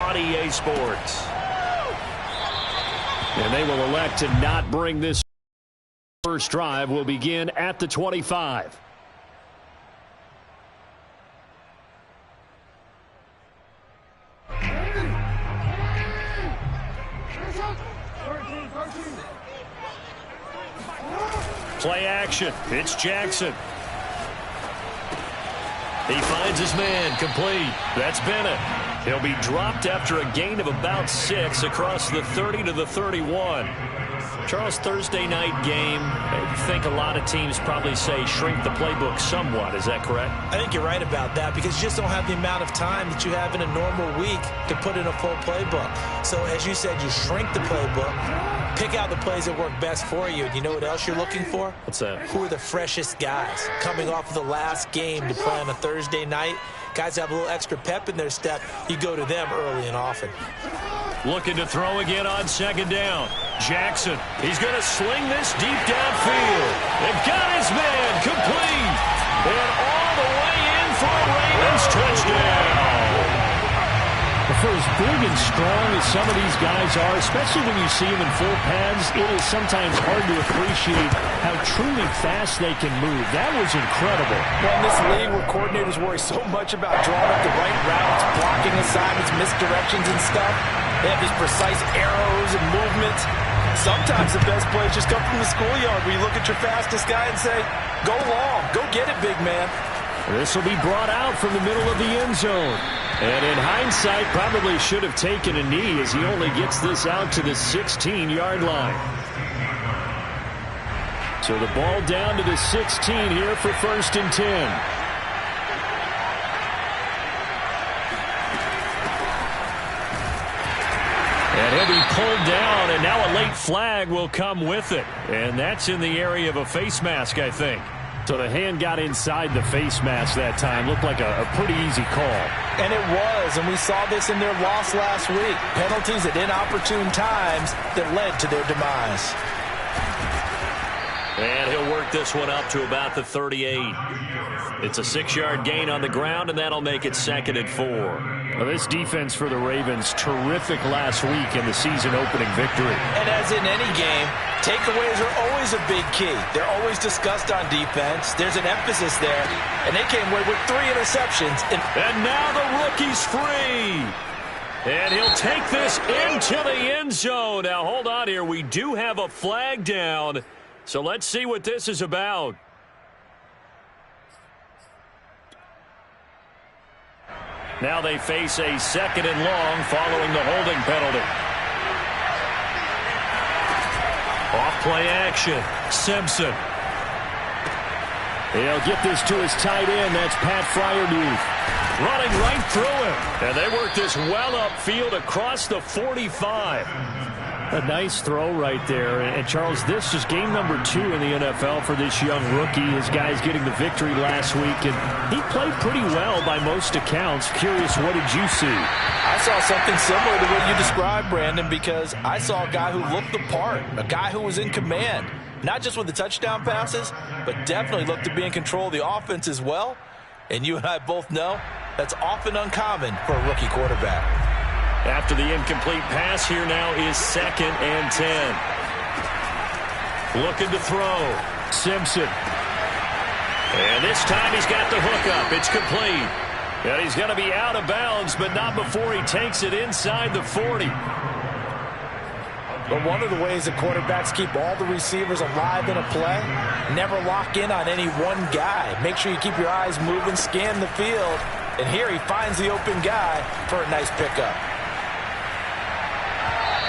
on EA Sports. And they will elect to not bring this. First drive will begin at the 25. Play action. It's Jackson. He finds his man, complete. That's Bennett. He'll be dropped after a gain of about 6 across the 30 to the 31. Charles, Thursday night game, I think a lot of teams probably say shrink the playbook somewhat. Is that correct? I think you're right about that because you just don't have the amount of time that you have in a normal week to put in a full playbook. So as you said, you shrink the playbook, pick out the plays that work best for you. And you know what else you're looking for? What's that? Who are the freshest guys coming off of the last game to play on a Thursday night? Guys have a little extra pep in their step. You go to them early and often. Looking to throw again on second down. Jackson, he's going to sling this deep downfield. They've got his man complete. And all the way in for a Ravens touchdown. For as big and strong as some of these guys are, especially when you see them in full pads, it is sometimes hard to appreciate how truly fast they can move. That was incredible. Well, in this league where coordinators worry so much about drawing up the right routes, blocking assignments, misdirections and stuff, they have these precise arrows and movements. Sometimes the best plays just come from the schoolyard where you look at your fastest guy and say, go long, go get it, big man. This will be brought out from the middle of the end zone. And in hindsight, probably should have taken a knee as he only gets this out to the 16-yard line. So the ball down to the 16 here for 1st and 10. And he'll be pulled down, and now a late flag will come with it. And that's in the area of a face mask, I think. So the hand got inside the face mask that time. Looked like a pretty easy call. And it was, and we saw this in their loss last week. Penalties at inopportune times that led to their demise. And he'll work this one up to about the 38. It's a 6-yard gain on the ground, and that'll make it 2nd and 4. Well, this defense for the Ravens, terrific last week in the season-opening victory. And as in any game, takeaways are always a big key. They're always discussed on defense. There's an emphasis there, and they came away with 3 interceptions. And now the rookie's free. And he'll take this into the end zone. Now, hold on here. We do have a flag down. So let's see what this is about. Now they face a 2nd and long following the holding penalty. Off play action. Simpson. He'll get this to his tight end. That's Pat Fryermuth. Running right through him. And they work this well upfield across the 45. A nice throw right there. And Charles, this is game number 2 in the NFL for this young rookie. His guys getting the victory last week, and he played pretty well by most accounts. Curious, what did you see? I saw something similar to what you described, Brandon, because I saw a guy who looked the part, a guy who was in command, not just with the touchdown passes, but definitely looked to be in control of the offense as well. And you and I both know that's often uncommon for a rookie quarterback. After the incomplete pass, here now is 2nd and 10. Looking to throw. Simpson. And this time he's got the hook up. It's complete. And he's going to be out of bounds, but not before he takes it inside the 40. But one of the ways that quarterbacks keep all the receivers alive in a play, never lock in on any one guy. Make sure you keep your eyes moving, scan the field. And here he finds the open guy for a nice pickup.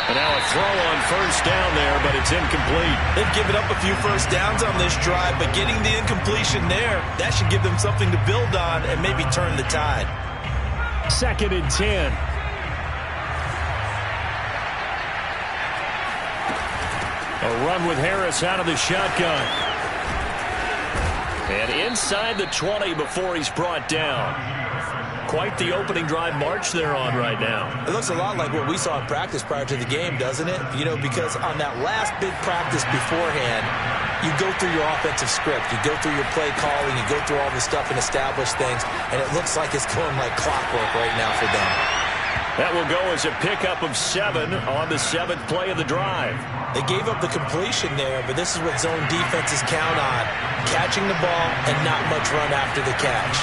And now a throw on 1st down there, but it's incomplete. They've given up a few first downs on this drive, but getting the incompletion there, that should give them something to build on and maybe turn the tide. 2nd and 10. A run with Harris out of the shotgun. And inside the 20 before he's brought down. Quite the opening drive march they're on right now. It looks a lot like what we saw in practice prior to the game, doesn't it? You know, because on that last big practice beforehand, you go through your offensive script. You go through your play calling. You go through all the stuff and establish things. And it looks like it's going like clockwork right now for them. That will go as a pickup of 7 on the 7th play of the drive. They gave up the completion there, but this is what zone defenses count on. Catching the ball and not much run after the catch.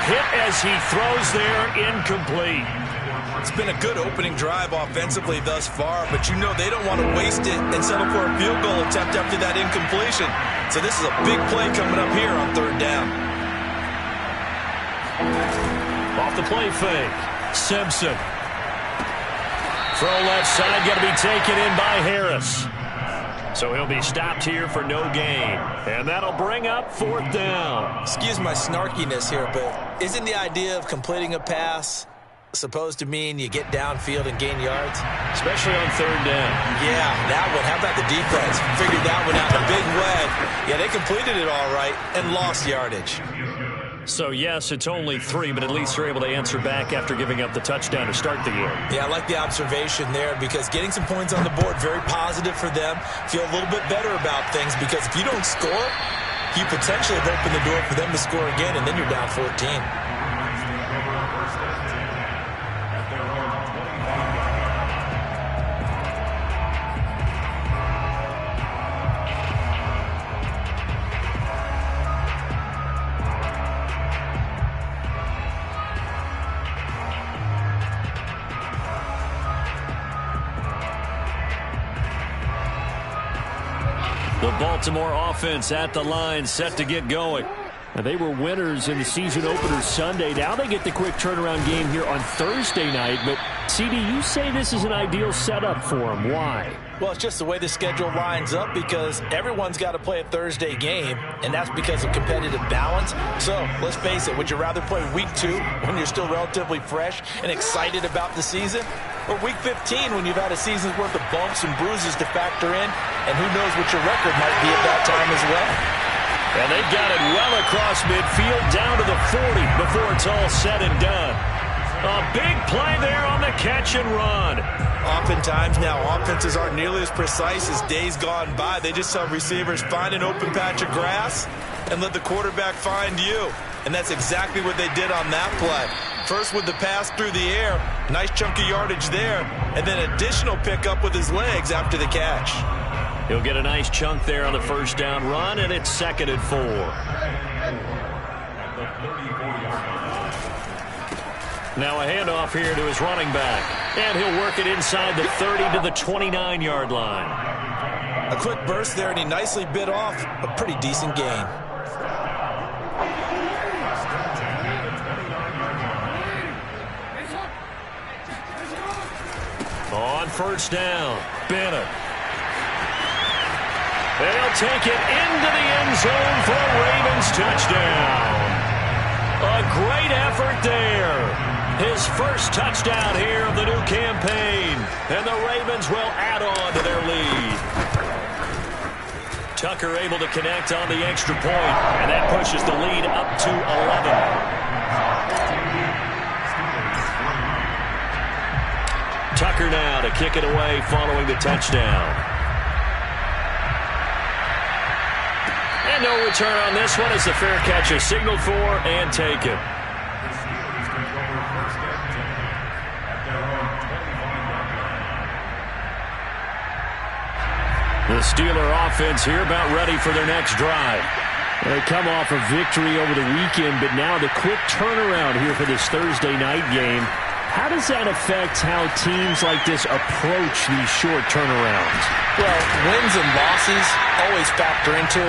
Hit as he throws there, incomplete. It's been a good opening drive offensively thus far, but you know they don't want to waste it and settle for a field goal attempt after that incompletion. So this is a big play coming up here on 3rd down. Off the play fake. Simpson. Throw left side, got to be taken in by Harris. So he'll be stopped here for no gain. And that'll bring up 4th down. Excuse my snarkiness here, but isn't the idea of completing a pass supposed to mean you get downfield and gain yards? Especially on 3rd down. Yeah, that one. How about the defense? Figured that one out in a big way. Yeah, they completed it all right and lost yardage. So, yes, it's only 3, but at least they're able to answer back after giving up the touchdown to start the game. Yeah, I like the observation there because getting some points on the board, very positive for them. Feel a little bit better about things because if you don't score, you potentially have opened the door for them to score again, and then you're down 14. The Baltimore offense at the line, set to get going. Now, they were winners in the season opener Sunday. Now they get the quick turnaround game here on Thursday night. But, CD, you say this is an ideal setup for them. Why? Well, it's just the way the schedule lines up because everyone's got to play a Thursday game, and that's because of competitive balance. So, let's face it, would you rather play week 2 when you're still relatively fresh and excited about the season? Or week 15 when you've had a season's worth of bumps and bruises to factor in, and who knows what your record might be at that time as well. And they've got it well across midfield down to the 40 before it's all said and done. A big play there on the catch and run. Oftentimes now, offenses aren't nearly as precise as days gone by. They just tell receivers, find an open patch of grass and let the quarterback find you. And that's exactly what they did on that play. First with the pass through the air, nice chunk of yardage there, and then additional pickup with his legs after the catch. He'll get a nice chunk there on the first down run, and it's 2nd and 4. Now a handoff here to his running back, and he'll work it inside the 30 to the 29-yard line. A quick burst there, and he nicely bit off a pretty decent gain. On first down, Bennett. They'll take it into the end zone for a Ravens touchdown. A great effort there. His first touchdown here of the new campaign. And the Ravens will add on to their lead. Tucker able to connect on the extra point, and that pushes the lead up to 11. Tucker now to kick it away following the touchdown. And no return on this one as the fair catch is signaled for and taken. The Steeler offense here about ready for their next drive. They come off a victory over the weekend, but now the quick turnaround here for this Thursday night game. How does that affect how teams like this approach these short turnarounds? Well, wins and losses always factor into,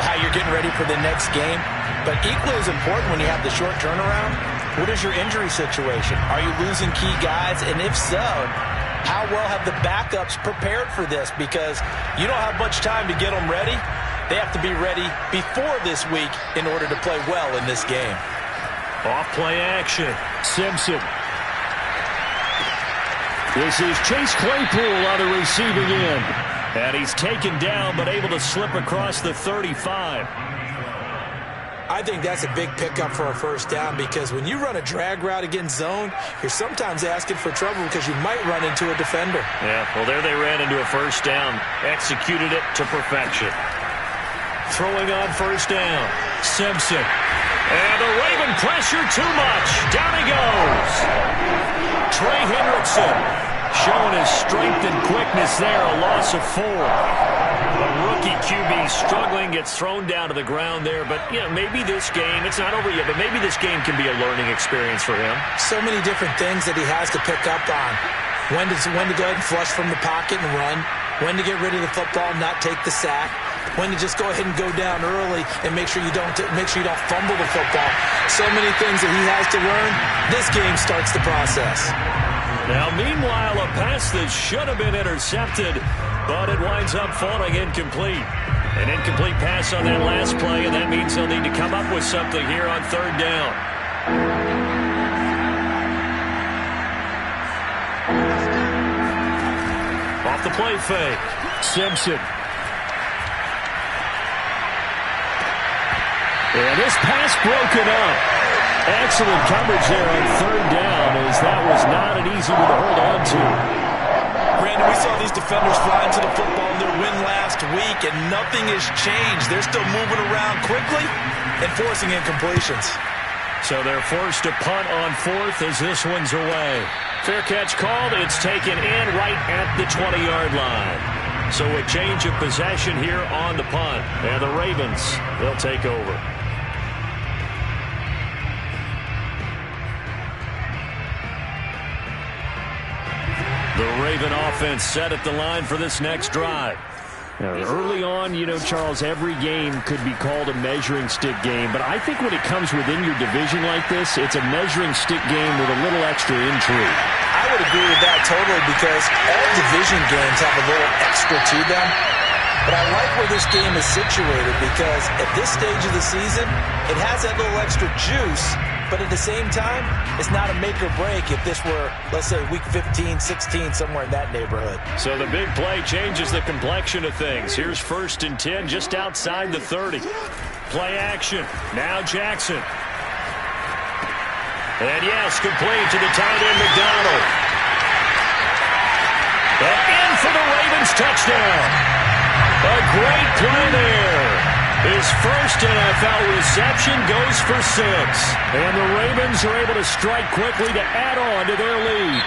how you're getting ready for the next game. But equally as important when you have the short turnaround, what is your injury situation? Are you losing key guys? And if so, how well have the backups prepared for this? Because you don't have much time to get them ready. They have to be ready before this week in order to play well in this game. Off play action. Simpson. This is Chase Claypool on the receiving end. And he's taken down but able to slip across the 35. I think that's a big pickup for a first down because when you run a drag route against zone, you're sometimes asking for trouble because you might run into a defender. Yeah, well, there they ran into a first down. Executed it to perfection. Throwing on first down. Simpson. And the Raven pressure too much. Down he goes. Trey Hendrickson showing his strength and quickness there. A loss of 4. A rookie QB struggling, gets thrown down to the ground there. But, you know, maybe this game, it's not over yet, but maybe this game can be a learning experience for him. So many different things that he has to pick up on. When to go ahead and flush from the pocket and run. When to get rid of the football and not take the sack. When to just go ahead and go down early and make sure you don't fumble the football. So many things that he has to learn. This game starts the process. Now, meanwhile, a pass that should have been intercepted, but it winds up falling incomplete. An incomplete pass on that last play, and that means they'll need to come up with something here on 3rd down. Off the play fake. Simpson. And this pass broken up. Excellent coverage there on 3rd down, as that was not an easy one to hold on to. Brandon, we saw these defenders fly into the football in their win last week, and nothing has changed. They're still moving around quickly and forcing incompletions. So they're forced to punt on 4th as this one's away. Fair catch called. It's taken in right at the 20-yard line. So a change of possession here on the punt. And the Ravens, they'll take over. The Raven offense set at the line for this next drive. Now, early on, you know, Charles, every game could be called a measuring stick game. But I think when it comes within your division like this, it's a measuring stick game with a little extra intrigue. I would agree with that totally, because all division games have a little extra to them. But I like where this game is situated, because at this stage of the season, it has that little extra juice. But at the same time, it's not a make or break if this were, let's say, week 15, 16, somewhere in that neighborhood. So the big play changes the complexion of things. Here's 1st and 10 just outside the 30. Play action. Now Jackson. And yes, complete to the tight end, McDonald. And in for the Ravens touchdown. A great play there. His first NFL reception goes for 6. And the Ravens are able to strike quickly to add on to their lead.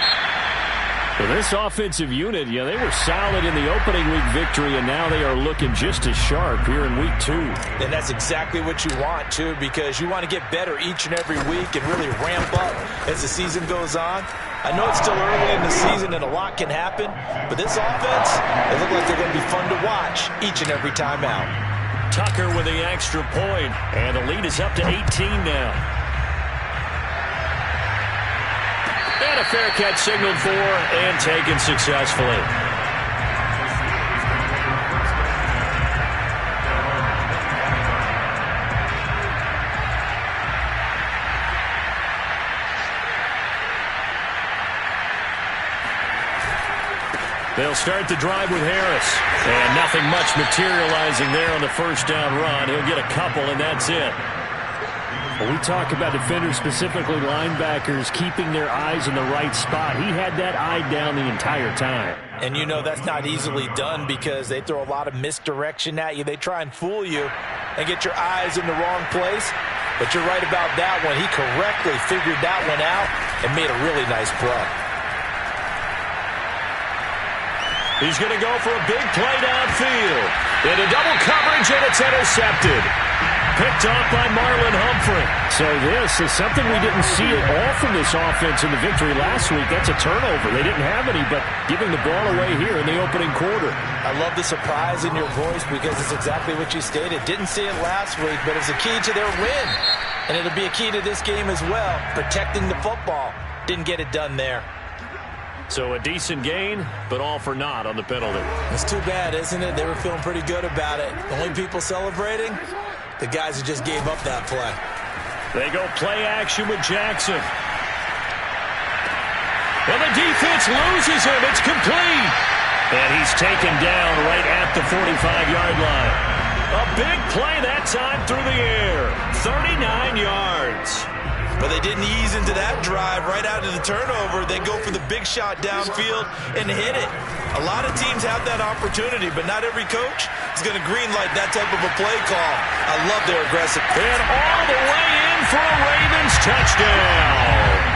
So this offensive unit, yeah, they were solid in the opening week victory, and now they are looking just as sharp here in week 2. And that's exactly what you want, too, because you want to get better each and every week and really ramp up as the season goes on. I know it's still early in the season and a lot can happen, but this offense, they look like they're going to be fun to watch each and every time out. Tucker with the extra point, and the lead is up to 18 now. And a fair catch signaled for and taken successfully. They'll start the drive with Harris. And nothing much materializing there on the 1st down run. He'll get a couple, and that's it. Well, we talk about defenders, specifically linebackers, keeping their eyes in the right spot. He had that eye down the entire time. And you know that's not easily done, because they throw a lot of misdirection at you. They try and fool you and get your eyes in the wrong place. But you're right about that one. He correctly figured that one out and made a really nice play. He's going to go for a big play downfield. Into double coverage, and it's intercepted. Picked off by Marlon Humphrey. So this is something we didn't see at all from this offense in the victory last week. That's a turnover. They didn't have any, but giving the ball away here in the opening quarter. I love the surprise in your voice, because it's exactly what you stated. Didn't see it last week, but it's a key to their win. And it'll be a key to this game as well, protecting the football. Didn't get it done there. So a decent gain, but all for naught on the penalty. It's too bad, isn't it? They were feeling pretty good about it. The only people celebrating, the guys who just gave up that play. They go play action with Jackson. And the defense loses him. It's complete. And he's taken down right at the 45-yard line. A big play that time through the air. 39 yards. But they didn't ease into that drive right out of the turnover. They go for the big shot downfield and hit it. A lot of teams have that opportunity, but not every coach is going to greenlight that type of a play call. I love their aggressive. And all the way in for a Ravens touchdown.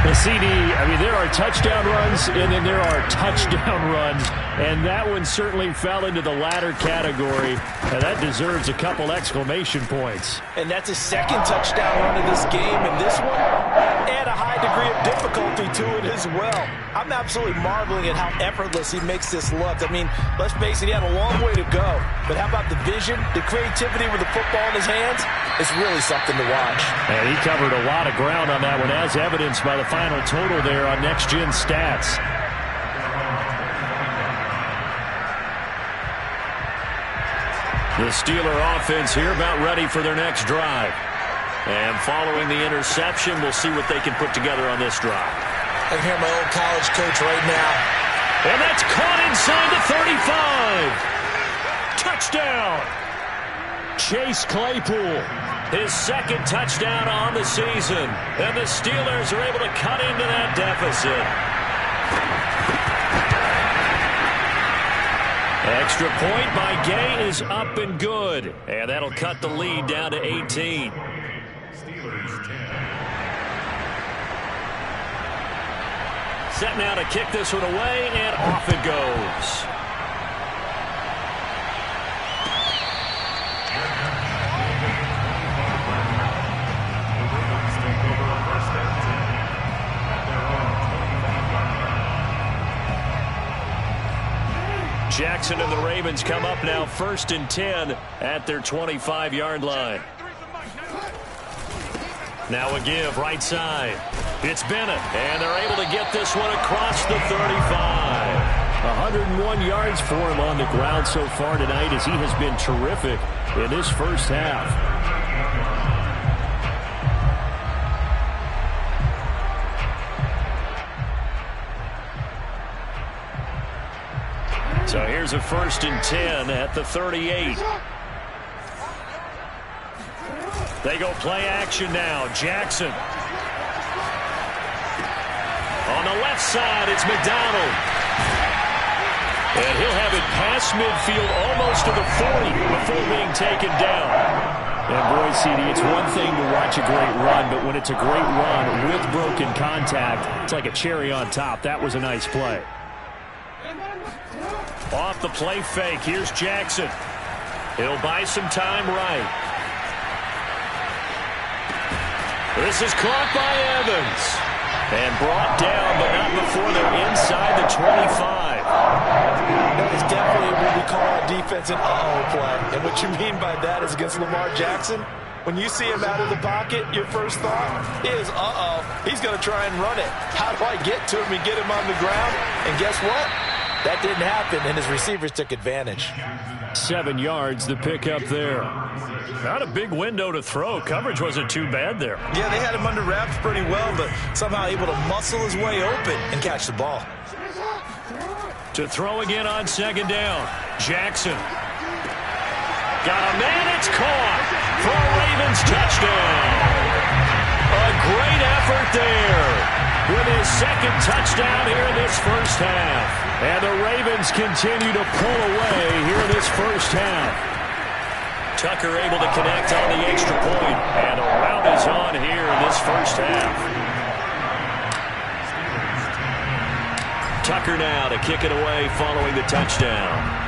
The CD, I mean, there are touchdown runs, and then there are touchdown runs, and that one certainly fell into the latter category, and that deserves a couple exclamation points. And that's his second touchdown run of this game, and this one, add a high degree of difficulty to it as well. I'm absolutely marveling at how effortless he makes this look. I mean, let's face it, he had a long way to go, but how about the vision, the creativity with the football in his hands? It's really something to watch. And he covered a lot of ground on that one, as evidenced by the final total there on Next Gen Stats. The Steeler offense here about ready for their next drive. And following the interception, we'll see what they can put together on this drive. I can hear my old college coach right now. And that's caught inside the 35. Touchdown. Chase Claypool, his second touchdown on the season. And the Steelers are able to cut into that deficit. Extra point by Gay is up and good. And that'll cut the lead down to 18. Set now to kick this one away, and off it goes. Jackson and the Ravens come up now 1st and 10 at their 25-yard line. Now a give right side. It's Bennett, and they're able to get this one across the 35. 101 yards for him on the ground so far tonight, as he has been terrific in this first half. So here's a 1st and 10 at the 38. They go play action now. Jackson. On the left side, it's McDonald. And he'll have it past midfield almost to the 40 before being taken down. And boy, CD, it's one thing to watch a great run, but when it's a great run with broken contact, it's like a cherry on top. That was a nice play. Off the play fake, here's Jackson. He'll buy some time right. This is caught by Evans. And brought down, but not before they're inside the 25. That is definitely what we call our defense an uh-oh play. And what you mean by that is against Lamar Jackson, when you see him out of the pocket, your first thought is, uh-oh, he's going to try and run it. How do I get to him and get him on the ground? And guess what? That didn't happen, and his receivers took advantage. 7 yards, the pickup there. Not a big window to throw. Coverage wasn't too bad there. Yeah, they had him under wraps pretty well, but somehow able to muscle his way open and catch the ball. To throw again on 2nd down. Jackson. Got a man, it's caught for a Ravens touchdown. A great effort there with his 2nd touchdown here in this first half. And the Ravens continue to pull away here in this first half. Tucker able to connect on the extra point, and a rout is on here in this first half. Tucker now to kick it away following the touchdown.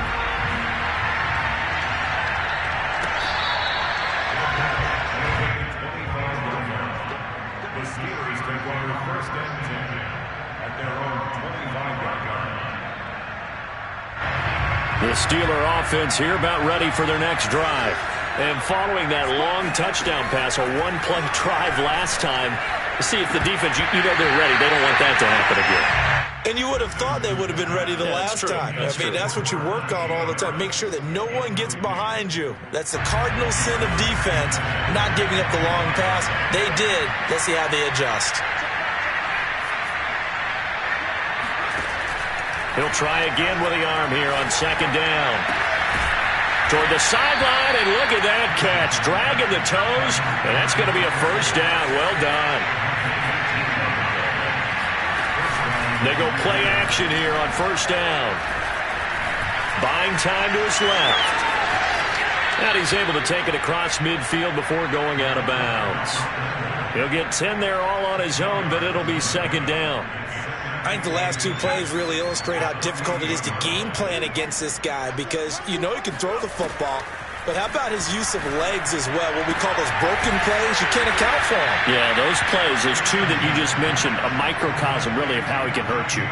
The Steeler offense here about ready for their next drive. And following that long touchdown pass, a one-play drive last time, see if the defense, you know they're ready. They don't want that to happen again. And you would have thought they would have been ready the last time. That's what you work on all the time. Make sure that no one gets behind you. That's the cardinal sin of defense, not giving up the long pass. They did. Let's see how they adjust. He'll try again with the arm here on 2nd down. Toward the sideline, and look at that catch. Dragging the toes, and that's going to be a first down. Well done. They go play action here on first down. Buying time to his left. And he's able to take it across midfield before going out of bounds. He'll get 10 there all on his own, but it'll be second down. I think the last two plays really illustrate how difficult it is to game plan against this guy because you know he can throw the football, but how about his use of legs as well? What we call those broken plays, you can't account for them. Yeah, those plays, those two that you just mentioned, a microcosm really of how he can hurt you.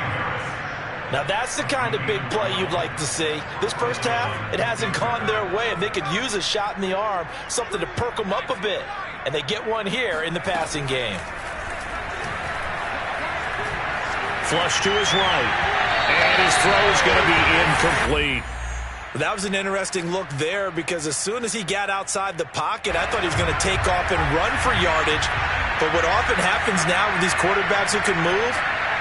Now that's the kind of big play you'd like to see. This first half, it hasn't gone their way, and they could use a shot in the arm, something to perk them up a bit. And they get one here in the passing game. Flush to his right. And his throw is going to be incomplete. That was an interesting look there because as soon as he got outside the pocket, I thought he was going to take off and run for yardage. But what often happens now with these quarterbacks who can move,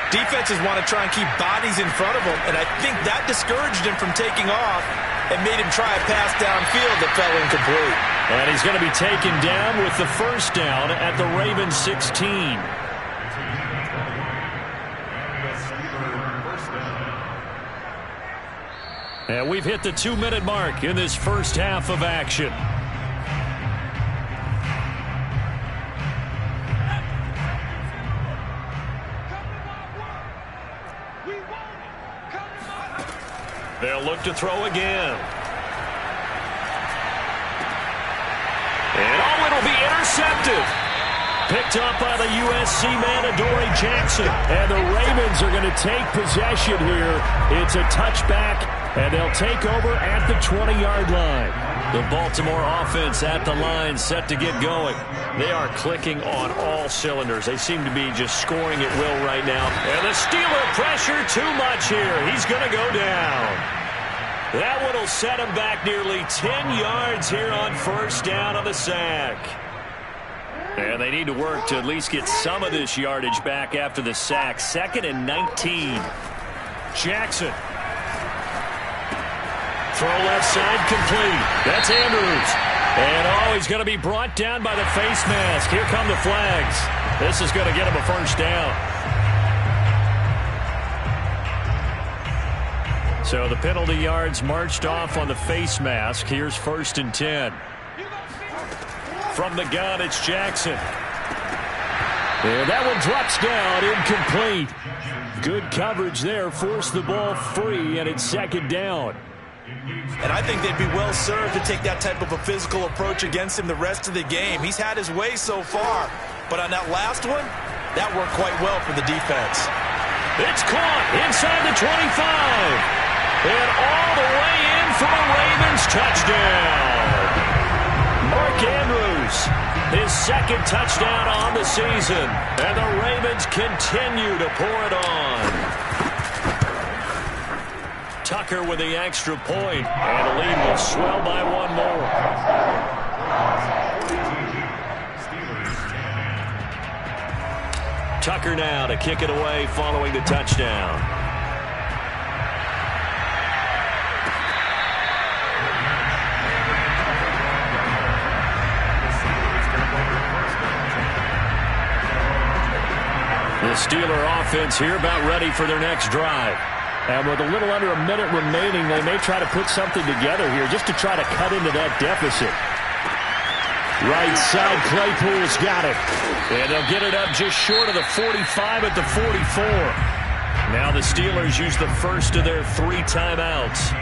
defenses want to try and keep bodies in front of them. And I think that discouraged him from taking off and made him try a pass downfield that fell incomplete. And he's going to be taken down with the first down at the Ravens 16. And we've hit the 2-minute mark in this first half of action. They'll look to throw again. And it'll be intercepted. Picked up by the USC man, Adoree Jackson. And the Ravens are going to take possession here. It's a touchback, and they'll take over at the 20-yard line. The Baltimore offense at the line set to get going. They are clicking on all cylinders. They seem to be just scoring at will right now. And the Steeler pressure too much here. He's going to go down. That one will set him back nearly 10 yards here on first down on the sack. And they need to work to at least get some of this yardage back after the sack. 2nd and 19. Jackson. Throw left side complete. That's Andrews. And he's going to be brought down by the face mask. Here come the flags. This is going to get him a first down. So the penalty yards marched off on the face mask. Here's 1st and 10. From the gun, it's Jackson. And that one drops down, incomplete. Good coverage there, forced the ball free, and it's 2nd down. And I think they'd be well served to take that type of a physical approach against him the rest of the game. He's had his way so far, but on that last one, that worked quite well for the defense. It's caught inside the 25. And all the way in for a Ravens touchdown. Mark Andrews, his 2nd touchdown on the season. And the Ravens continue to pour it on. Tucker with the extra point. And the lead will swell by one more. Tucker now to kick it away following the touchdown. The Steeler offense here about ready for their next drive. And with a little under a minute remaining, they may try to put something together here just to try to cut into that deficit. Right side, Claypool's got it. And they'll get it up just short of the 45 at the 44. Now the Steelers use the first of their 3 timeouts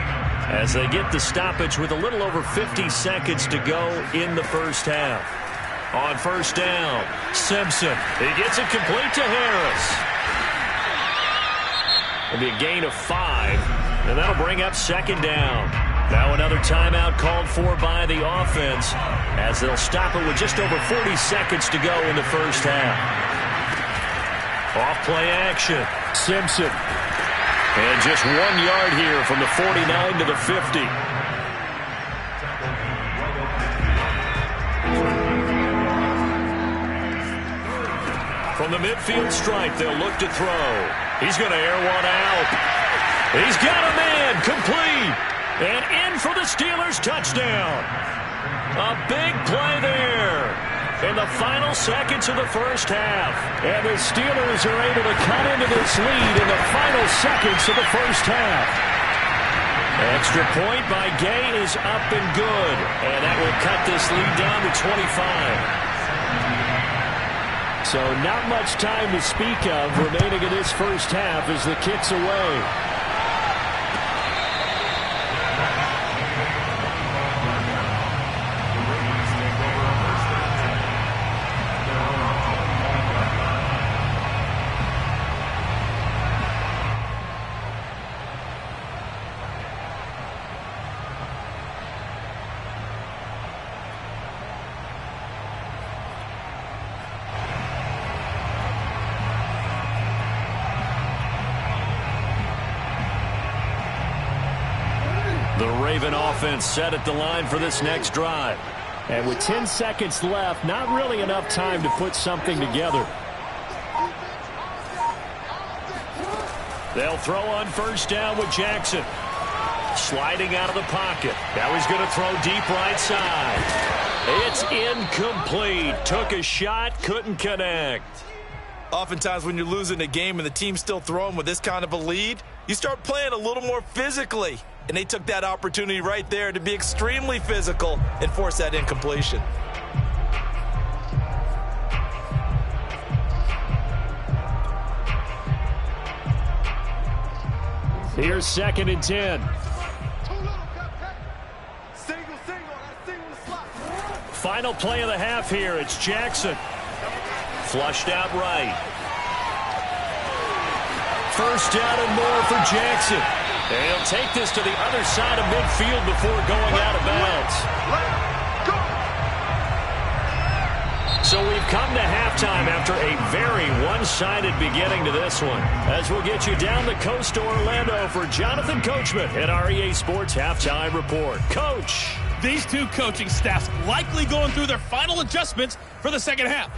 as they get the stoppage with a little over 50 seconds to go in the first half. On first down, Simpson. He gets it complete to Harris. It'll be a gain of 5, and that'll bring up 2nd down. Now another timeout called for by the offense as they'll stop it with just over 40 seconds to go in the first half. Off play action, Simpson. And just 1 yard here from the 49 to the 50. From the midfield stripe, they'll look to throw. He's going to air one out. He's got a man, complete. And in for the Steelers touchdown. A big play there in the final seconds of the first half. And the Steelers are able to cut into this lead in the final seconds of the first half. Extra point by Gay is up and good. And that will cut this lead down to 25. So not much time to speak of remaining in this first half as the kick's away. The Raven offense set at the line for this next drive. And with 10 seconds left, not really enough time to put something together. They'll throw on first down with Jackson. Sliding out of the pocket. Now he's going to throw deep right side. It's incomplete. Took a shot, couldn't connect. Oftentimes when you're losing a game and the team's still throwing with this kind of a lead, you start playing a little more physically. And they took that opportunity right there to be extremely physical and force that incompletion. Here's 2nd and 10. Final play of the half here. It's Jackson. Flushed out right. First down and more for Jackson. And he'll take this to the other side of midfield before going out of bounds. So we've come to halftime after a very one-sided beginning to this one. As we'll get you down the coast to Orlando for Jonathan Coachman at our EA Sports Halftime Report. Coach. These two coaching staffs likely going through their final adjustments for the second half.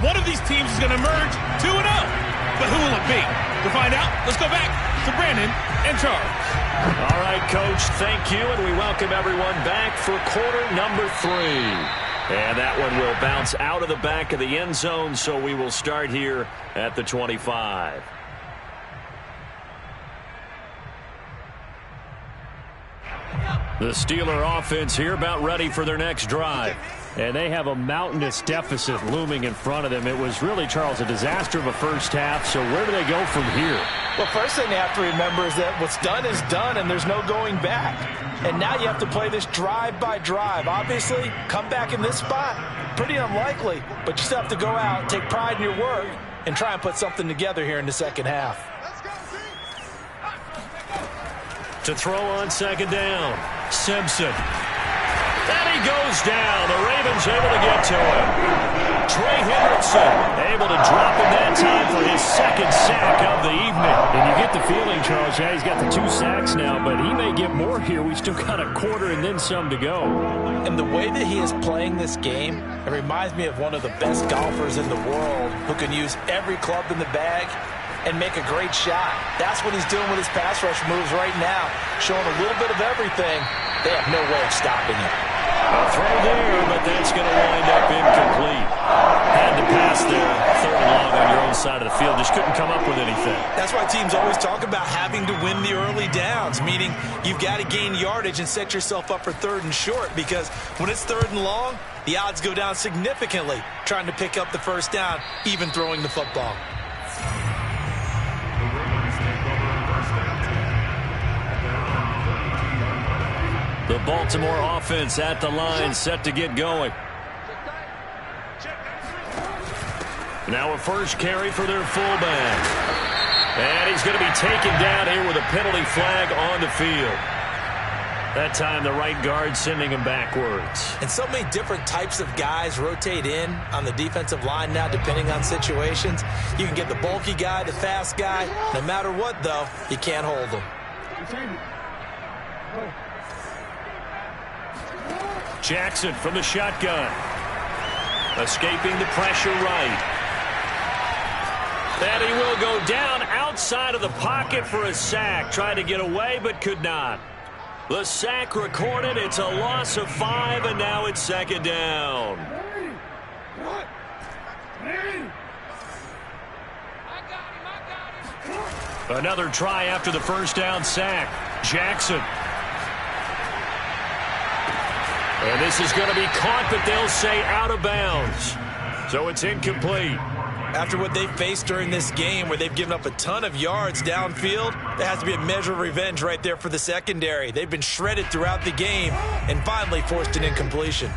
One of these teams is going to emerge 2-0. But who will it be? To find out, let's go back to Brandon and Charles. All right, Coach, thank you, and we welcome everyone back for quarter number 3. And that one will bounce out of the back of the end zone, so we will start here at the 25. The Steeler offense here about ready for their next drive. And they have a mountainous deficit looming in front of them. It was really, Charles, a disaster of a first half. So where do they go from here? Well, first thing you have to remember is that what's done is done, and there's no going back. And now you have to play this drive by drive. Obviously, come back in this spot, pretty unlikely. But you still have to go out, take pride in your work, and try and put something together here in the second half. To throw on second down, Simpson. And he goes down. The Ravens able to get to him. Trey Hendrickson able to drop him that time for his second sack of the evening. And you get the feeling, Charles, yeah, he's got the 2 sacks now, but he may get more here. We still got a quarter and then some to go. And the way that he is playing this game, it reminds me of one of the best golfers in the world who can use every club in the bag and make a great shot. That's what he's doing with his pass rush moves right now, showing a little bit of everything. They have no way of stopping him. A throw there, but that's going to wind up incomplete. Had to pass there, 3rd and long on your own side of the field. Just couldn't come up with anything. That's why teams always talk about having to win the early downs, meaning you've got to gain yardage and set yourself up for 3rd and short, because when it's 3rd and long, the odds go down significantly trying to pick up the first down, even throwing the football. The Baltimore offense at the line, set to get going. Now a first carry for their fullback. And he's going to be taken down here with a penalty flag on the field. That time the right guard sending him backwards. And so many different types of guys rotate in on the defensive line now, depending on situations. You can get the bulky guy, the fast guy. No matter what, though, you can't hold them. Jackson from the shotgun. Escaping the pressure right. And he will go down outside of the pocket for a sack. Tried to get away, but could not. The sack recorded. It's a loss of 5, and now it's second down. Another try after the first down sack. Jackson. And this is going to be caught, but they'll say out of bounds. So it's incomplete. After what they faced during this game where they've given up a ton of yards downfield, there has to be a measure of revenge right there for the secondary. They've been shredded throughout the game and finally forced an incompletion.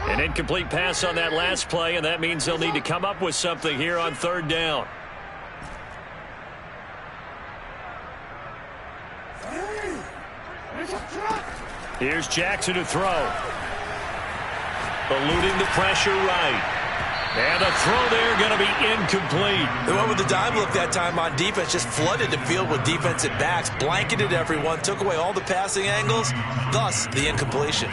An incomplete pass on that last play, and that means they'll need to come up with something here on third down. Here's Jackson to throw. Eluding the pressure right. And a throw there going to be incomplete. They went with the dime look that time on defense, just flooded the field with defensive backs, blanketed everyone, took away all the passing angles, thus the incompletion.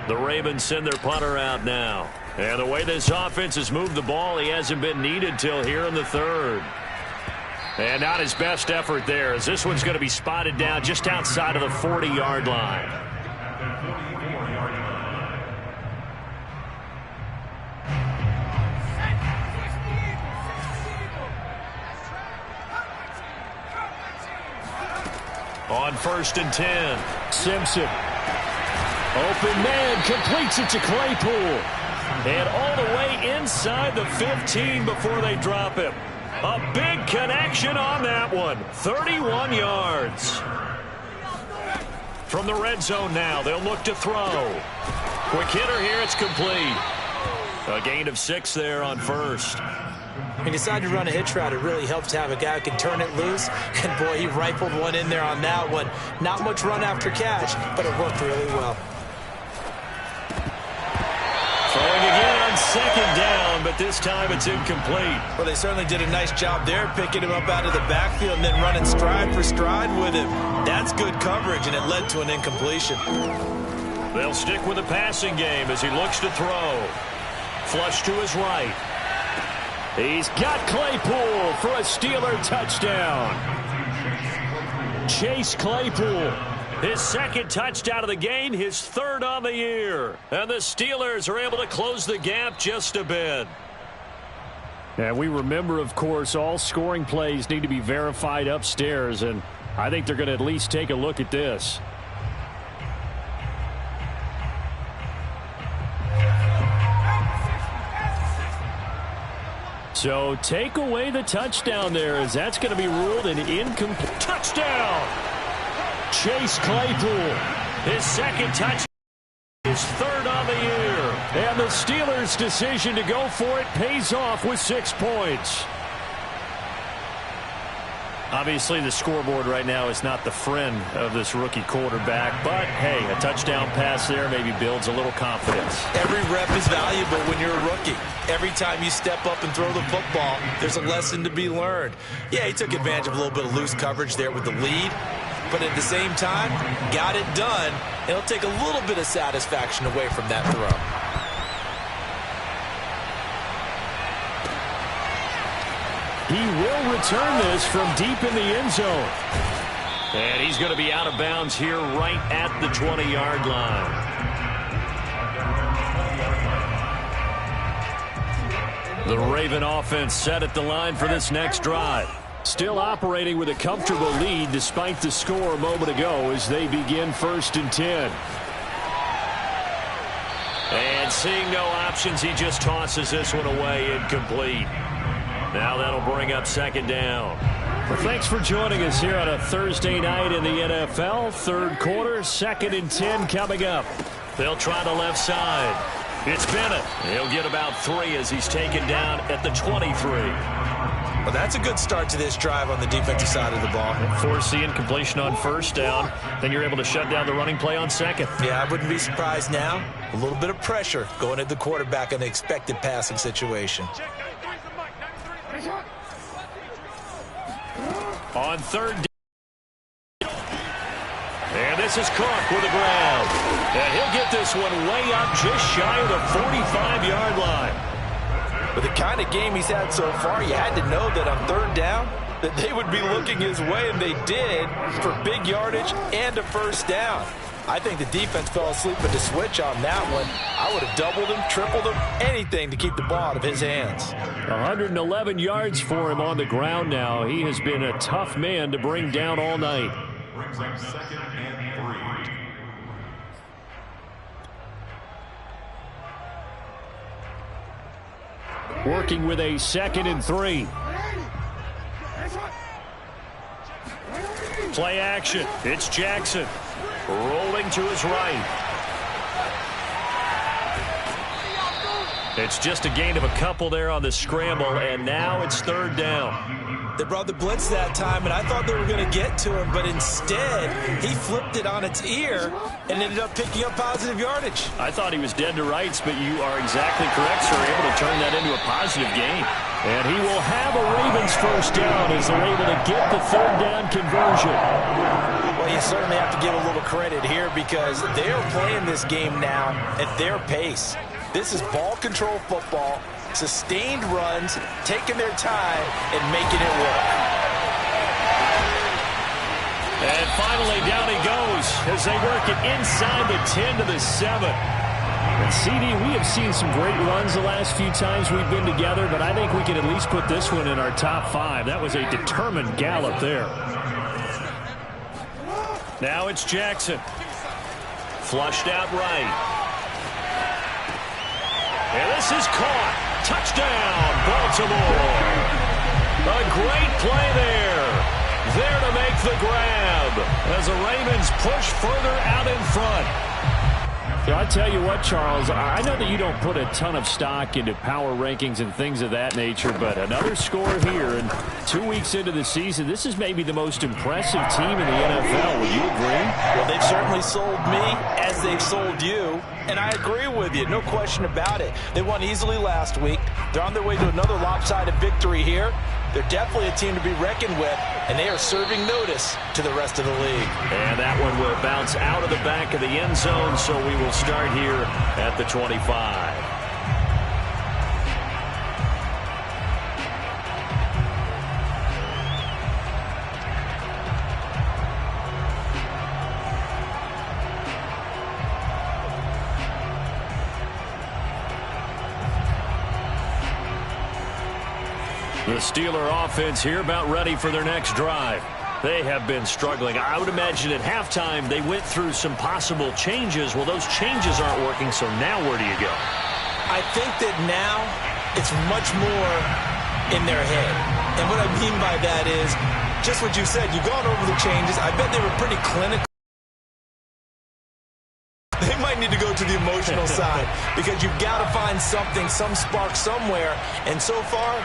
The Ravens send their punter out now. And the way this offense has moved the ball, he hasn't been needed till here in the third. And not his best effort there, as this one's going to be spotted down just outside of the 40-yard line. On 1st and 10. Simpson. Open man, completes it to Claypool. And all the way inside the 15 before they drop him. A big connection on that one. 31 yards. From the red zone now, they'll look to throw. Quick hitter here, it's complete. A gain of 6 there on 1st. When you decide to run a hitch route, it really helps to have a guy who can turn it loose. And, boy, he rifled one in there on that one. Not much run after catch, but it worked really well. Throwing again on second down, but this time it's incomplete. Well, they certainly did a nice job there, picking him up out of the backfield and then running stride for stride with him. That's good coverage, and it led to an incompletion. They'll stick with the passing game as he looks to throw. Flush to his right. He's got Claypool for a Steeler touchdown. Chase Claypool. His second touchdown of the game, his third on the year. And the Steelers are able to close the gap just a bit. And we remember, of course, all scoring plays need to be verified upstairs, and I think they're going to at least take a look at this. So take away the touchdown there, as that's going to be ruled an incomplete. Touchdown! Chase Claypool. His second touchdown, his third on the year. And the Steelers' decision to go for it pays off with 6 points. Obviously, the scoreboard right now is not the friend of this rookie quarterback, but, hey, a touchdown pass there maybe builds a little confidence. Every rep is valuable when you're a rookie. Every time you step up and throw the football, there's a lesson to be learned. Yeah, he took advantage of a little bit of loose coverage there with the lead, but at the same time, got it done. It'll take a little bit of satisfaction away from that throw. He will return this from deep in the end zone. And he's going to be out of bounds here right at the 20-yard line. The Raven offense set at the line for this next drive. Still operating with a comfortable lead despite the score a moment ago as they begin 1st and 10. And seeing no options, he just tosses this one away, incomplete. Now that'll bring up second down. Well, thanks for joining us here on a Thursday night in the NFL. Third quarter, 2nd and 10 coming up. They'll try the left side. It's Bennett. He'll get about 3 as he's taken down at the 23. Well, that's a good start to this drive on the defensive side of the ball. Force the incompletion on 1st down. Then you're able to shut down the running play on 2nd. Yeah, I wouldn't be surprised now. A little bit of pressure going at the quarterback in an expected passing situation. On 3rd down. And this is Cook with the grab. And he'll get this one way up just shy of the 45-yard line. With the kind of game he's had so far, you had to know that on 3rd down that they would be looking his way, and they did, for big yardage and a 1st down. I think the defense fell asleep at the switch on that one. I would have doubled him, tripled him, anything to keep the ball out of his hands. 111 yards for him on the ground now. He has been a tough man to bring down all night. Brings up 2nd and 3. Working with a 2nd and 3. Play action. It's Jackson. Rolling to his right. It's just a gain of a couple there on the scramble, and now it's 3rd down. They brought the blitz that time, and I thought they were going to get to him, but instead, he flipped it on its ear and ended up picking up positive yardage. I thought he was dead to rights, but you are exactly correct, sir. Able to turn that into a positive gain. And he will have a Ravens first down as they're able to get the 3rd down conversion. Well, you certainly have to give a little credit here because they are playing this game now at their pace. This is ball control football, sustained runs, taking their time and making it work. And finally, down he goes as they work it inside the 10 to the 7. And CD, we have seen some great runs the last few times we've been together, but I think we can at least put this one in our top 5. That was a determined gallop there. Now it's Jackson. Flushed out right. And this is caught. Touchdown, Baltimore. A great play there. There to make the grab as the Ravens push further out in front. Yeah, I tell you what, Charles, I know that you don't put a ton of stock into power rankings and things of that nature, but another score here, and 2 weeks into the season, this is maybe the most impressive team in the NFL. Would you agree? Well, they've certainly sold me as they've sold you, and I agree with you, no question about it. They won easily last week. They're on their way to another lopsided victory here. They're definitely a team to be reckoned with, and they are serving notice to the rest of the league. And that one will bounce out of the back of the end zone, so we will start here at the 25. The Steeler offense here about ready for their next drive. They have been struggling. I would imagine at halftime they went through some possible changes. Well, those changes aren't working, so now where do you go? I think that now it's much more in their head. And what I mean by that is just what you said. You've gone over the changes. I bet they were pretty clinical. They might need to go to the emotional side because you've got to find something, some spark somewhere. And so far,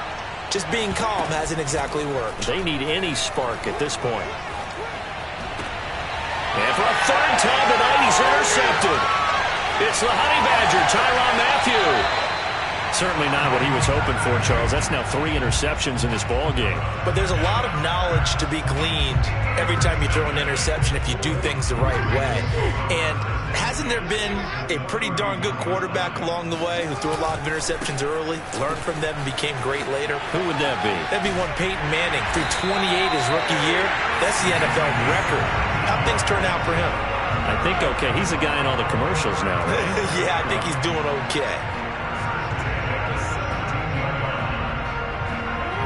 just being calm hasn't exactly worked. They need any spark at this point. And for a 3rd time tonight, he's intercepted. It's the Honey Badger, Tyrann Mathieu. Certainly not what he was hoping for, Charles. That's now 3 interceptions in this ball game. But there's a lot of knowledge to be gleaned every time you throw an interception if you do things the right way. And hasn't there been a pretty darn good quarterback along the way who threw a lot of interceptions early, learned from them, and became great later? Who would that be? That'd be one Peyton Manning. Threw 28 his rookie year. That's the NFL record. How'd things turn out for him? I think okay. He's the guy in all the commercials now. Yeah, I think he's doing okay.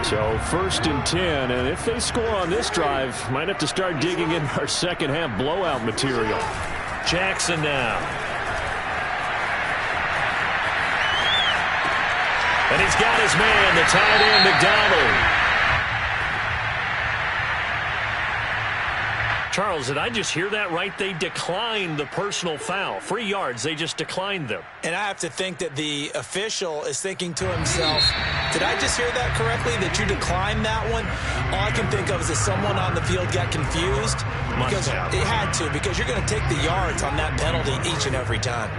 So 1st and 10, and if they score on this drive, might have to start digging in our second half blowout material. Jackson now. And he's got his man, the tight end, McDonald. Charles, did I just hear that right? They declined the personal foul. 3 yards, they just declined them. And I have to think that the official is thinking to himself, did I just hear that correctly, that you declined that one? All I can think of is that someone on the field got confused. Because it had to, because you're going to take the yards on that penalty each and every time.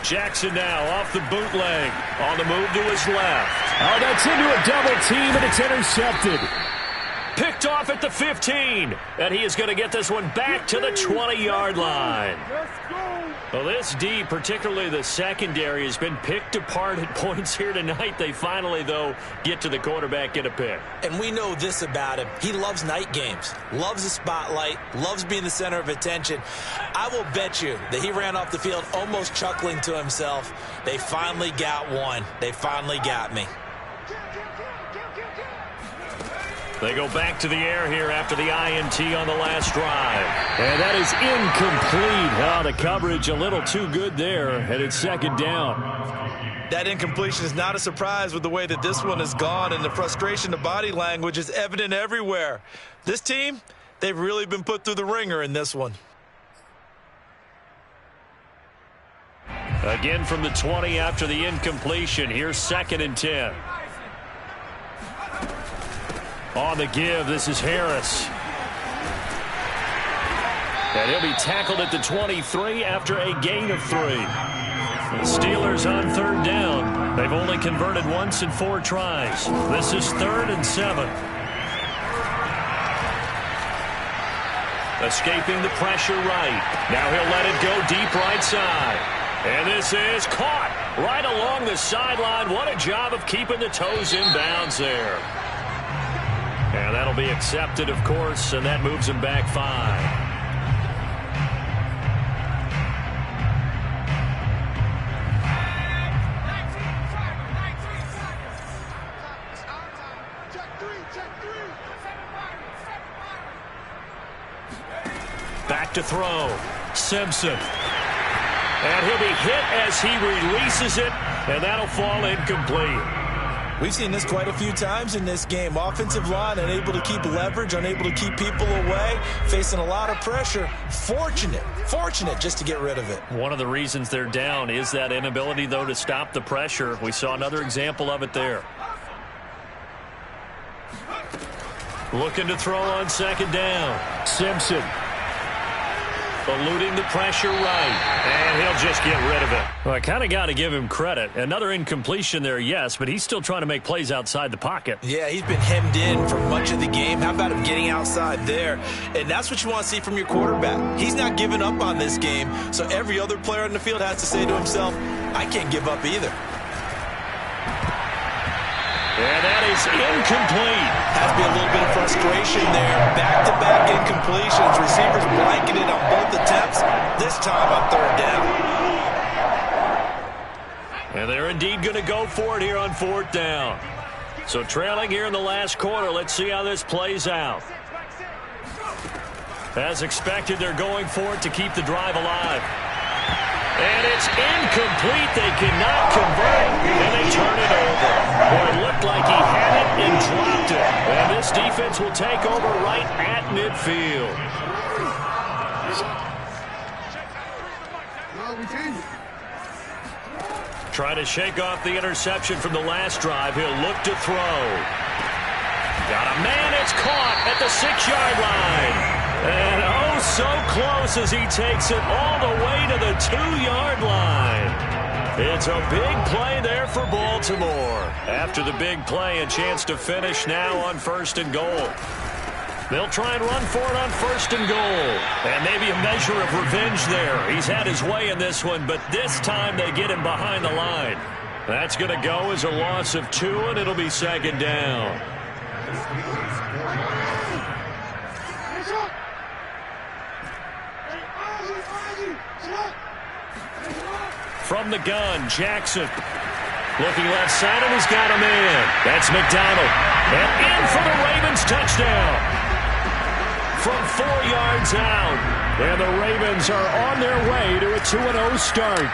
Jackson now off the bootleg. On the move to his left. Oh, that's into a double team, and it's intercepted. Picked picked off at the 15. And he is going to get this one back to the 20-yard line. Well, this D, particularly the secondary, has been picked apart at points here tonight. They finally, though, get to the quarterback, get a pick. And we know this about him. He loves night games, loves the spotlight, loves being the center of attention. I will bet you that he ran off the field almost chuckling to himself. They finally got one. They finally got me. They go back to the air here after the INT on the last drive. And that is incomplete. Oh, the coverage a little too good there, and it's second down. That incompletion is not a surprise with the way that this one has gone, and the frustration, the body language is evident everywhere. This team, they've really been put through the ringer in this one. Again from the 20 after the incompletion. Here's 2nd and 10. On the give, this is Harris. And he'll be tackled at the 23 after a gain of 3. The Steelers on 3rd down. They've only converted once in 4 tries. This is 3rd and 7. Escaping the pressure right. Now he'll let it go deep right side. And this is caught right along the sideline. What a job of keeping the toes in bounds there. And that'll be accepted, of course, and that moves him back 5. Back to throw. Simpson. And he'll be hit as he releases it, and that'll fall incomplete. We've seen this quite a few times in this game. Offensive line unable to keep leverage, unable to keep people away, facing a lot of pressure. Fortunate just to get rid of it. One of the reasons they're down is that inability, though, to stop the pressure. We saw another example of it there. Looking to throw on 2nd down. Simpson. Eluding the pressure right. And he'll just get rid of it. Well, I kind of got to give him credit. Another incompletion there, yes, but he's still trying to make plays outside the pocket. Yeah, he's been hemmed in for much of the game. How about him getting outside there? And that's what you want to see from your quarterback. He's not giving up on this game, so every other player on the field has to say to himself, I can't give up either. And that is incomplete. Has to be a little bit of frustration there. Back-to-back incompletions. Receivers blanketed on both attempts, this time on 3rd down. And they're indeed going to go for it here on 4th down. So trailing here in the last quarter. Let's see how this plays out. As expected, they're going for it to keep the drive alive. And it's incomplete. They cannot convert, and they turn it over. Boy, it looked like he had it and dropped it. And this defense will take over right at midfield. Trying to shake off the interception from the last drive. He'll look to throw. Got a man. It's caught at the 6-yard line. And oh, so close as he takes it all the way to the 2-yard line. It's a big play there for Baltimore. After the big play, a chance to finish now on 1st and goal. They'll try and run for it on 1st and goal. And maybe a measure of revenge there. He's had his way in this one, but this time they get him behind the line. That's going to go as a loss of 2, and it'll be 2nd down. From the gun, Jackson. Looking left side, and he's got him in. That's McDonald. And in for the Ravens touchdown. From 4 yards out. And the Ravens are on their way to a 2-0 start.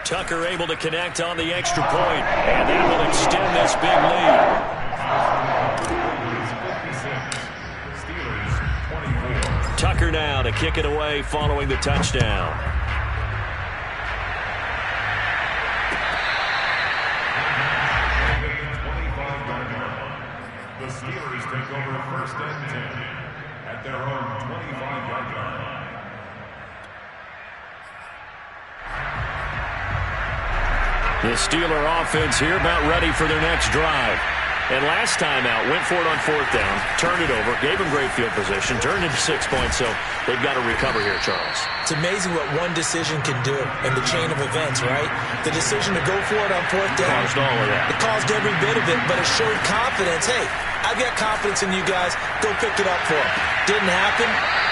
Tucker able to connect on the extra point. And that will extend this big lead. Tucker now to kick it away following the touchdown. The Steelers take over 1st and 10 at their own 25-yard line. The Steeler offense here about ready for their next drive. And last time out, went for it on 4th down, turned it over, gave them great field position, turned into 6 points, so they've got to recover here, Charles. It's amazing what one decision can do in the chain of events, right? The decision to go for it on 4th down. Caused all of that. It caused every bit of it, but it showed confidence. Hey, I've got confidence in you guys. Go pick it up for them. Didn't happen.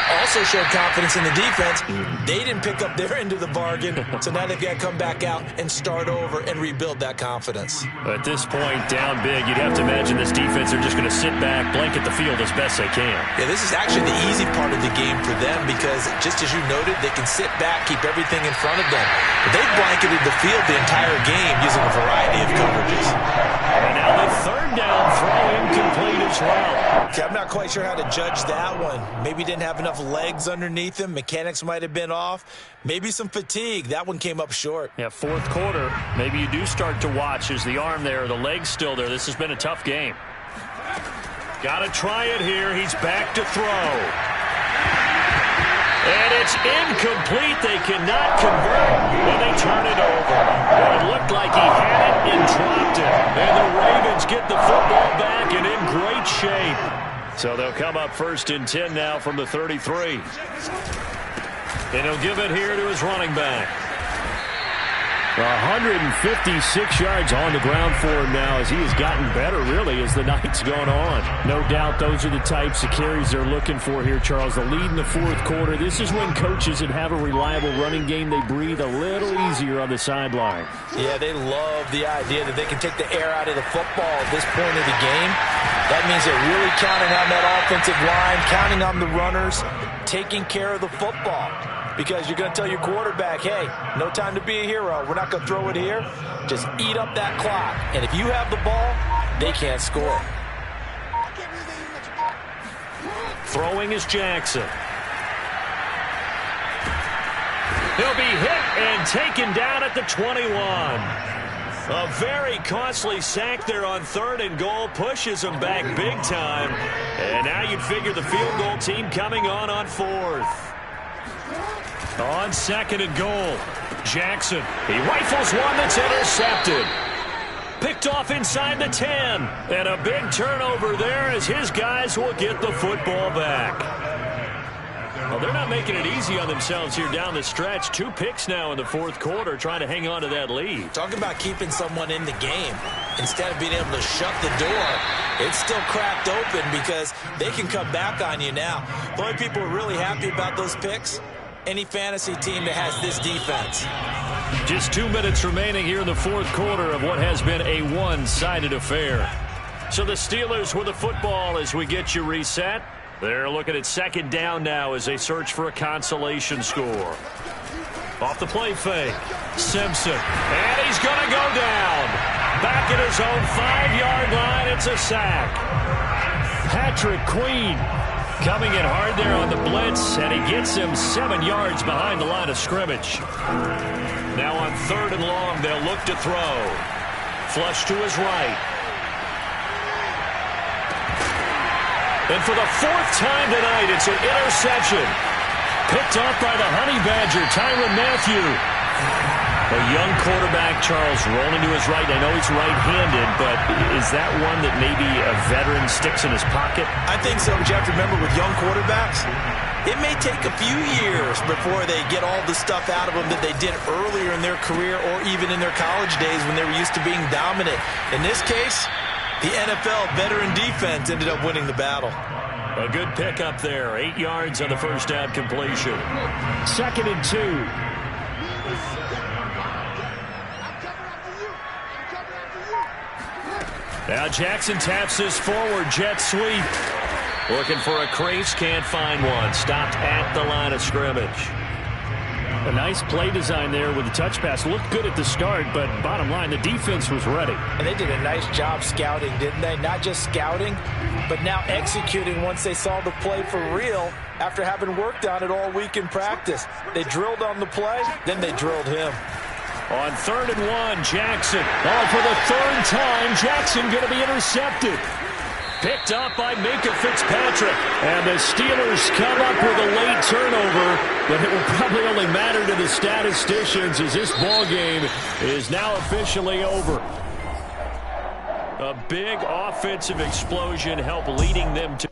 Also showed confidence in the defense. They didn't pick up their end of the bargain, so now they've got to come back out and start over and rebuild that confidence. At this point, down big, you'd have to imagine this defense are just going to sit back, blanket the field as best they can. Yeah, this is actually the easy part of the game for them because, just as you noted, they can sit back, keep everything in front of them. But they've blanketed the field the entire game using a variety of coverages. And now the 3rd down throw incomplete as well. Okay, I'm not quite sure how to judge that one. Maybe didn't have enough legs underneath him. Mechanics might have been off. Maybe some fatigue. That one came up short. Yeah, 4th quarter. Maybe you do start to watch as the arm there, the leg's still there. This has been a tough game. Got to try it here. He's back to throw. And it's incomplete. They cannot convert when they turn it over. Well, it looked like he had it and dropped it. And the Ravens get the football back and in great shape. So they'll come up 1st and 10 now from the 33. And he'll give it here to his running back. 156 yards on the ground for him now as he has gotten better, really, as the night's gone on. No doubt those are the types of carries they're looking for here, Charles. The lead in the 4th quarter. This is when coaches that have a reliable running game, they breathe a little easier on the sideline. Yeah, they love the idea that they can take the air out of the football at this point of the game. That means they're really counting on that offensive line, counting on the runners, taking care of the football. Because you're going to tell your quarterback, hey, no time to be a hero. We're not going to throw it here. Just eat up that clock. And if you have the ball, they can't score. Throwing is Jackson. He'll be hit and taken down at the 21. A very costly sack there on 3rd and goal. Pushes him back big time. And now you'd figure the field goal team coming on 4th. On 2nd and goal, Jackson. He rifles one that's intercepted. Picked off inside the 10. And a big turnover there as his guys will get the football back. Well, they're not making it easy on themselves here down the stretch. 2 picks now in the 4th quarter trying to hang on to that lead. Talk about keeping someone in the game. Instead of being able to shut the door, it's still cracked open because they can come back on you now. The only people who are really happy about those picks, any fantasy team that has this defense. Just 2 minutes remaining here in the 4th quarter of what has been a one-sided affair. So the Steelers with the football as we get you reset. They're looking at 2nd down now as they search for a consolation score. Off the play fake. Simpson. And he's going to go down. Back at his own 5-yard line. It's a sack. Patrick Queen coming in hard there on the blitz, and he gets him 7 yards behind the line of scrimmage. Now on 3rd and long, they'll look to throw. Flush to his right. And for the 4th time tonight, it's an interception. Picked off by the Honey Badger, Tyrann Mathieu. A young quarterback, Charles, rolling to his right. I know he's right-handed, but is that one that maybe a veteran sticks in his pocket? I think so, but you have to remember with young quarterbacks, it may take a few years before they get all the stuff out of them that they did earlier in their career or even in their college days when they were used to being dominant. In this case, the NFL veteran defense ended up winning the battle. A good pickup there. 8 yards on the first down completion. 2nd and 2. Now Jackson taps his forward jet sweep. Looking for a crease, can't find one. Stopped at the line of scrimmage. A nice play design there with the touch pass. Looked good at the start, but bottom line, the defense was ready. And they did a nice job scouting, didn't they? Not just scouting, but now executing once they saw the play for real after having worked on it all week in practice. They drilled on the play, then they drilled him. On 3rd and 1, Jackson. Oh, for the 3rd time, Jackson going to be intercepted. Picked up by Minka Fitzpatrick. And the Steelers come up with a late turnover, but it will probably only matter to the statisticians as this ball game is now officially over. A big offensive explosion helped leading them to...